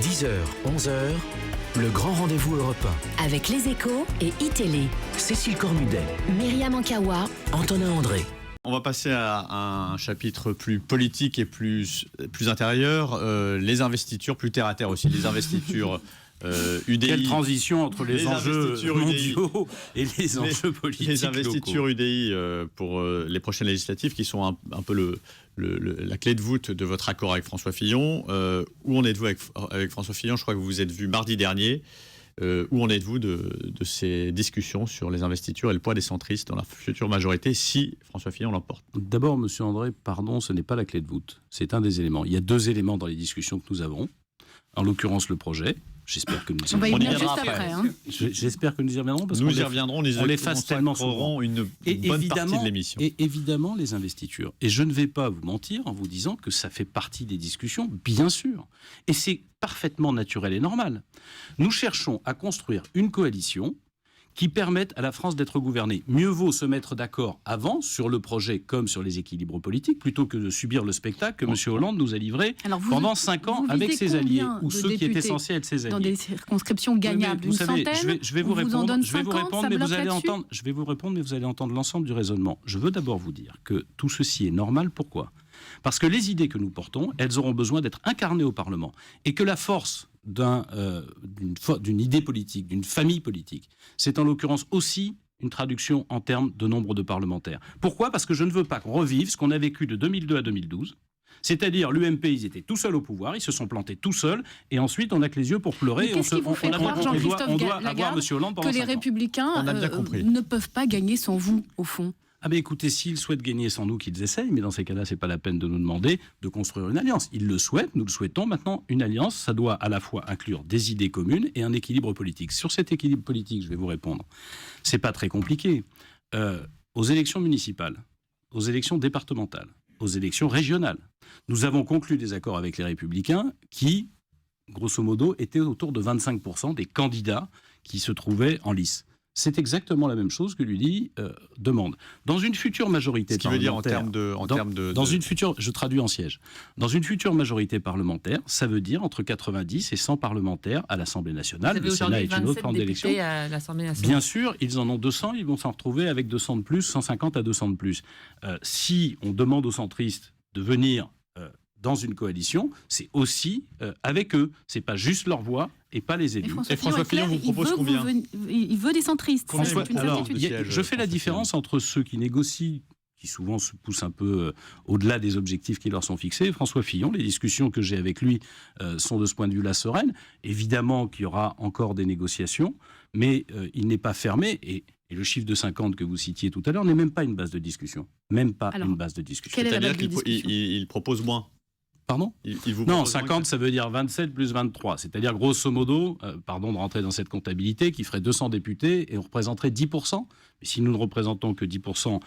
10h, 11h, le grand rendez-vous européen. Avec Les Échos et iTélé. Cécile Cornudet, Myriam Ankawa, Antonin André. On va passer à un chapitre plus politique et plus intérieur, les investitures, plus terre à terre aussi, les investitures UDI. Quelle transition entre les enjeux mondiaux et les enjeux politiques Les investitures locaux. UDI pour les prochaines législatives qui sont un peu la clé de voûte de votre accord avec François Fillon. Où en êtes-vous avec François Fillon? Je crois que vous vous êtes vu mardi dernier. Où en êtes-vous de ces discussions sur les investitures et le poids des centristes dans la future majorité si François Fillon l'emporte? D'abord, Monsieur André, pardon, ce n'est pas la clé de voûte. C'est un des éléments. Il y a deux éléments dans les discussions que nous avons. En l'occurrence, le projet. J'espère que nous y reviendrons. On y reviendra juste après. J'espère que nous y reviendrons. Parce nous qu'on y reviendrons. On les fasse tellement souvent. Une bonne partie de l'émission. Et évidemment, les investitures. Et je ne vais pas vous mentir en vous disant que ça fait partie des discussions, bien sûr. Et c'est parfaitement naturel et normal. Nous cherchons à construire une coalition qui permettent à la France d'être gouvernée. Mieux vaut se mettre d'accord avant sur le projet comme sur les équilibres politiques plutôt que de subir le spectacle que M. Hollande nous a livré pendant 5 ans avec ses alliés ou ceux qui étaient censés être ses alliés. Dans des circonscriptions gagnables, vous savez, je vais vous répondre, mais vous allez entendre. Je vais vous répondre, mais vous allez entendre l'ensemble du raisonnement. Je veux d'abord vous dire que tout ceci est normal. Pourquoi ? Parce que les idées que nous portons, elles auront besoin d'être incarnées au Parlement. Et que la force d'une idée politique, d'une famille politique, c'est en l'occurrence aussi une traduction en termes de nombre de parlementaires. Pourquoi ? Parce que je ne veux pas qu'on revive ce qu'on a vécu de 2002 à 2012. C'est-à-dire, l'UMP, ils étaient tout seuls au pouvoir, ils se sont plantés tout seuls, et ensuite on n'a que les yeux pour pleurer. Qu'est-ce qui vous fait croire, Jean-Christophe Lagarde, que les Républicains ne peuvent pas gagner sans vous, au fond ? Ah ben écoutez, s'ils souhaitent gagner sans nous, qu'ils essayent, mais dans ces cas-là, c'est pas la peine de nous demander de construire une alliance. Ils le souhaitent, nous le souhaitons. Maintenant, une alliance, ça doit à la fois inclure des idées communes et un équilibre politique. Sur cet équilibre politique, je vais vous répondre. C'est pas très compliqué. Aux élections municipales, aux élections départementales, aux élections régionales, nous avons conclu des accords avec les Républicains qui, grosso modo, étaient autour de 25% des candidats qui se trouvaient en lice. C'est exactement la même chose que l'UDI demande. Dans une future majorité parlementaire... Ce qui veut dire en termes de... Dans une future... Je traduis en siège. Dans une future majorité parlementaire, ça veut dire entre 90 et 100 parlementaires à l'Assemblée nationale. Le Sénat est une autre forme d'élection. À l'Assemblée nationale. Bien sûr, ils en ont 200, ils vont s'en retrouver avec 200 de plus, 150 à 200 de plus. Si on demande aux centristes de venir dans une coalition, c'est aussi avec eux. C'est pas juste leur voix et pas les élus. Et François Fillon vous propose combien ? Il veut des centristes. Je fais la différence entre ceux qui négocient, qui souvent se poussent un peu au-delà des objectifs qui leur sont fixés. François Fillon, les discussions que j'ai avec lui sont de ce point de vue-là sereines. Évidemment qu'il y aura encore des négociations, mais il n'est pas fermé. Et le chiffre de 50 que vous citiez tout à l'heure n'est même pas une base de discussion. Même pas une base de discussion. C'est-à-dire qu'il propose moins. Pardon ? Non, 50, ça veut dire 27 plus 23. C'est-à-dire, grosso modo, pardon de rentrer dans cette comptabilité, qui ferait 200 députés et on représenterait 10%. Mais si nous ne représentons que 10%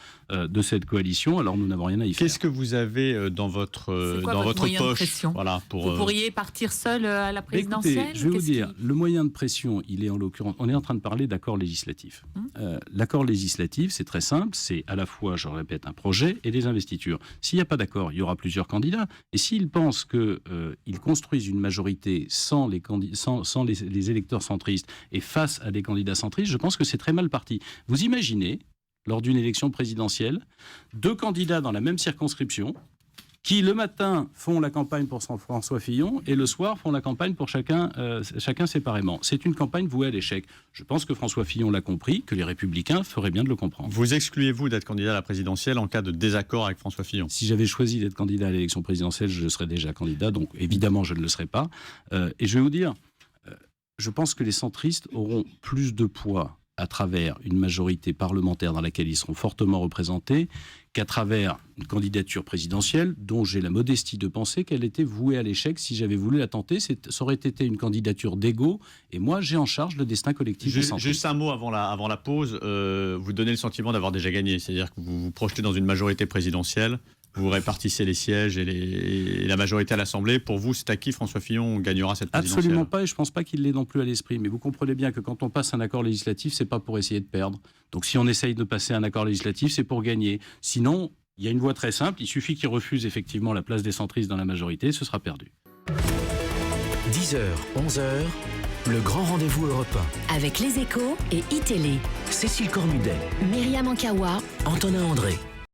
de cette coalition, alors nous n'avons rien à y faire. Qu'est-ce que vous avez dans votre poche ? Voilà, vous pourriez partir seul à la présidentielle ? Écoutez, je vais vous dire, le moyen de pression, il est en l'occurrence... On est en train de parler d'accord législatif. L'accord législatif, c'est très simple. C'est à la fois, je répète, un projet et des investitures. S'il n'y a pas d'accord, il y aura plusieurs candidats. Et s'ils pensent qu'ils construisent une majorité sans les électeurs centristes et face à des candidats centristes, je pense que c'est très mal parti. Vous imaginez, lors d'une élection présidentielle, 2 candidats dans la même circonscription qui, le matin, font la campagne pour François Fillon et le soir font la campagne pour chacun séparément. C'est une campagne vouée à l'échec. Je pense que François Fillon l'a compris, que les Républicains feraient bien de le comprendre. Vous excluez-vous d'être candidat à la présidentielle en cas de désaccord avec François Fillon ? Si j'avais choisi d'être candidat à l'élection présidentielle, je serais déjà candidat, donc évidemment je ne le serais pas. Et je vais vous dire, je pense que les centristes auront plus de poids à travers une majorité parlementaire dans laquelle ils seront fortement représentés, qu'à travers une candidature présidentielle dont j'ai la modestie de penser qu'elle était vouée à l'échec si j'avais voulu la tenter. Ça aurait été une candidature d'égo, et moi j'ai en charge le destin collectif des centristes. Juste un mot avant la pause, vous donnez le sentiment d'avoir déjà gagné, c'est-à-dire que vous vous projetez dans une majorité présidentielle, vous répartissez les sièges et la majorité à l'Assemblée. Pour vous, c'est acquis, François Fillon gagnera cette présidentielle ? Absolument pas, et je ne pense pas qu'il l'ait non plus à l'esprit. Mais vous comprenez bien que quand on passe un accord législatif, c'est pas pour essayer de perdre. Donc si on essaye de passer un accord législatif, c'est pour gagner. Sinon, il y a une voie très simple, il suffit qu'il refuse effectivement la place des centristes dans la majorité, ce sera perdu. 10h, 11h, le grand rendez-vous Europe 1. Avec Les Échos et iTélé. Cécile Cornudet, Myriam Ankawa, Antonin André.